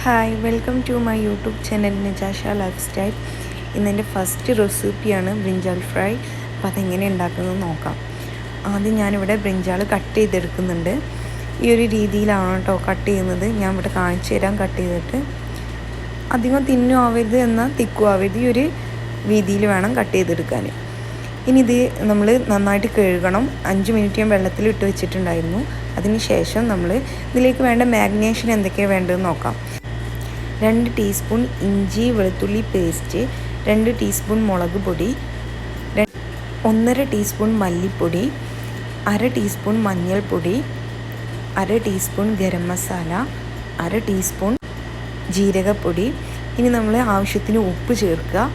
Hi welcome to my YouTube channel Nijasha lifestyle. ഇന്നെൻ്റെ first റെസിപ്പിയാണ് brinjal fry. അപ്പോൾ അതെങ്ങനെ ഉണ്ടാക്കുന്നത് നോക്കാം. ആദ്യം ഞാനിവിടെ ബ്രിഞ്ചാൾ കട്ട് ചെയ്തെടുക്കുന്നുണ്ട്. ഈ ഒരു രീതിയിലാണ് കേട്ടോ കട്ട് ചെയ്യുന്നത്. ഞാൻ ഇവിടെ കാണിച്ചു തരാം. കട്ട് ചെയ്തിട്ട് അധികം തിന്നും ആവരുത് എന്നാൽ തിക്കും ആവരുത്. ഈ ഒരു രീതിയിൽ വേണം കട്ട് ചെയ്തെടുക്കാൻ. ഇനി ഇത് നമ്മൾ നന്നായിട്ട് കഴുകണം. 5 മിനിറ്റ് ഞാൻ വെള്ളത്തിൽ ഇട്ട് വെച്ചിട്ടുണ്ടായിരുന്നു. അതിന് ശേഷം നമ്മൾ ഇതിലേക്ക് വേണ്ട മാഗ്നേഷൻ എന്തൊക്കെയാണ് വേണ്ടതെന്ന് നോക്കാം. 2 ടീസ്പൂൺ ഇഞ്ചി വെളുത്തുള്ളി പേസ്റ്റ്, 2 ടീസ്പൂൺ മുളക് പൊടി, 1.5 ടീസ്പൂൺ മല്ലിപ്പൊടി, 1/2 ടീസ്പൂൺ മഞ്ഞൾപ്പൊടി, 1/2 ടീസ്പൂൺ ഗരം മസാല, 1/2 ടീസ്പൂൺ ജീരകപ്പൊടി. ഇനി നമ്മൾ ആവശ്യത്തിന് ഉപ്പ് ചേർക്കുക.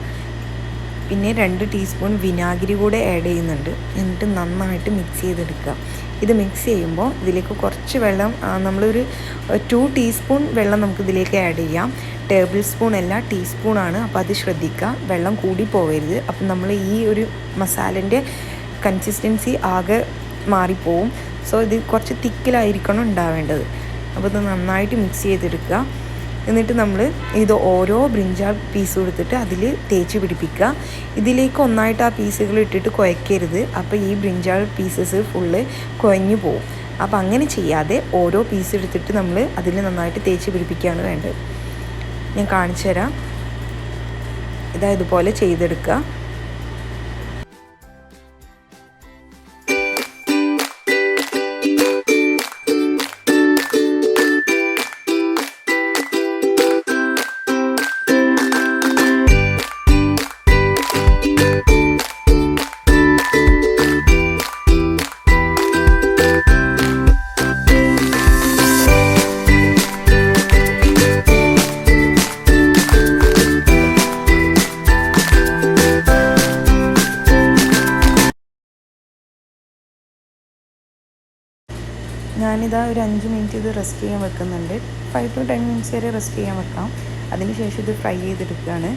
പിന്നെ 2 ടീസ്പൂൺ വിനാഗിരി കൂടെ ആഡ് ചെയ്യുന്നുണ്ട്. എന്നിട്ട് നന്നായിട്ട് മിക്സ് ചെയ്തെടുക്കുക. ഇത് മിക്സ് ചെയ്യുമ്പോൾ ഇതിലേക്ക് കുറച്ച് വെള്ളം, നമ്മളൊരു 2 ടീസ്പൂൺ വെള്ളം നമുക്ക് ഇതിലേക്ക് ആഡ് ചെയ്യാം. ടേബിൾ സ്പൂൺ അല്ല, ടീസ്പൂണാണ്. അപ്പോൾ അത് ശ്രദ്ധിക്കുക, വെള്ളം കൂടി പോകരുത്. അപ്പം നമ്മൾ ഈ ഒരു മസാലേൻ്റെ കൺസിസ്റ്റൻസി ആകെ മാറിപ്പോവും. സോ ഇത് കുറച്ച് തിക്കിലായിരിക്കണം ഉണ്ടാവേണ്ടത്. അപ്പോൾ ഇത് നന്നായിട്ട് മിക്സ് ചെയ്തെടുക്കുക. എന്നിട്ട് നമ്മൾ ഇത് ഓരോ ബ്രിഞ്ചാൾ പീസ് എടുത്തിട്ട് അതിൽ തേച്ച് പിടിപ്പിക്കുക. ഇതിലേക്ക് ഒന്നായിട്ട് ആ പീസുകൾ ഇട്ടിട്ട് കുഴക്കരുത്. അപ്പോൾ ഈ ബ്രിഞ്ചാൾ പീസസ് ഫുള്ള് കുഴഞ്ഞു പോവും. അപ്പോൾ അങ്ങനെ ചെയ്യാതെ ഓരോ പീസ് എടുത്തിട്ട് നമ്മൾ അതിൽ നന്നായിട്ട് തേച്ച് പിടിപ്പിക്കുകയാണ് വേണ്ടത്. ഞാൻ കാണിച്ചു തരാം. ഇതുപോലെ ചെയ്തെടുക്കുക. ഞാനിതാ ഒരു 5 മിനിറ്റ് ഇത് റെസ്റ്റ് ചെയ്യാൻ വെക്കുന്നുണ്ട്. 5 to 10 മിനിറ്റ്സ് വരെ റെസ്റ്റ് ചെയ്യാൻ വെക്കാം. അതിനുശേഷം ഇത് ഫ്രൈ ചെയ്തെടുക്കുകയാണ്.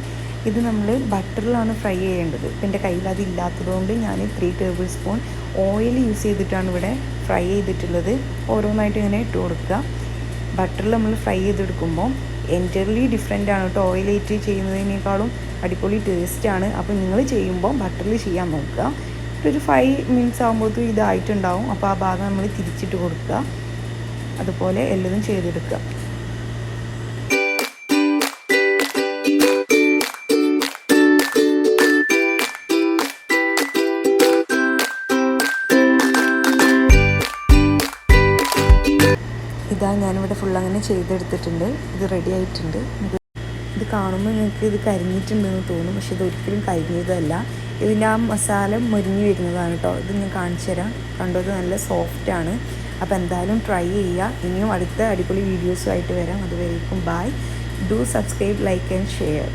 ഇത് നമ്മൾ ബട്ടറിലാണ് ഫ്രൈ ചെയ്യേണ്ടത്. ഇപ്പം എൻ്റെ കയ്യിൽ അതില്ലാത്തതുകൊണ്ട് ഞാൻ 3 ടേബിൾ സ്പൂൺ ഓയിൽ യൂസ് ചെയ്തിട്ടാണ് ഇവിടെ ഫ്രൈ ചെയ്തിട്ടുള്ളത്. ഓരോന്നായിട്ട് ഇങ്ങനെ ഇട്ട് കൊടുക്കുക. ബട്ടറിൽ നമ്മൾ ഫ്രൈ ചെയ്തെടുക്കുമ്പോൾ എൻറ്റയർലി ഡിഫറെൻ്റ് ആണ് കേട്ടോ. ഓയിലേറ്റ് ചെയ്യുന്നതിനേക്കാളും അടിപൊളി ടേസ്റ്റാണ്. അപ്പോൾ നിങ്ങൾ ചെയ്യുമ്പോൾ ബട്ടറിൽ ചെയ്യാൻ നോക്കുക. ഒരു 5 മിനിറ്റ്സ് ആകുമ്പോഴത്തേക്കും ഇതായിട്ടുണ്ടാവും. അപ്പോൾ ആ ഭാഗം നമ്മൾ തിരിച്ചിട്ട് കൊടുക്കുക. അതുപോലെ എല്ലതും ചെയ്തെടുക്കുക. ഇതാ ഞാനിവിടെ ഫുൾ അങ്ങനെ ചെയ്തെടുത്തിട്ടുണ്ട്. ഇത് റെഡി ആയിട്ടുണ്ട്. ഇത് കാണുമ്പോൾ നിങ്ങൾക്ക് ഇത് കരിഞ്ഞിട്ടുണ്ടെന്ന് തോന്നും. പക്ഷെ ഇതൊരിക്കലും കരിഞ്ഞതല്ല. ഇതിൻ്റെ ആ മസാല മുരിഞ്ഞ് വരുന്നതാണ് കേട്ടോ. ഇത് ഞാൻ കാണിച്ചു തരാം. കണ്ടത് നല്ല സോഫ്റ്റാണ്. അപ്പോൾ എന്തായാലും ട്രൈ ചെയ്യുക. ഇനിയും അടുത്ത അടിപൊളി വീഡിയോസുമായിട്ട് വരാം. അതുവരേക്കും bye. Do subscribe, like and share.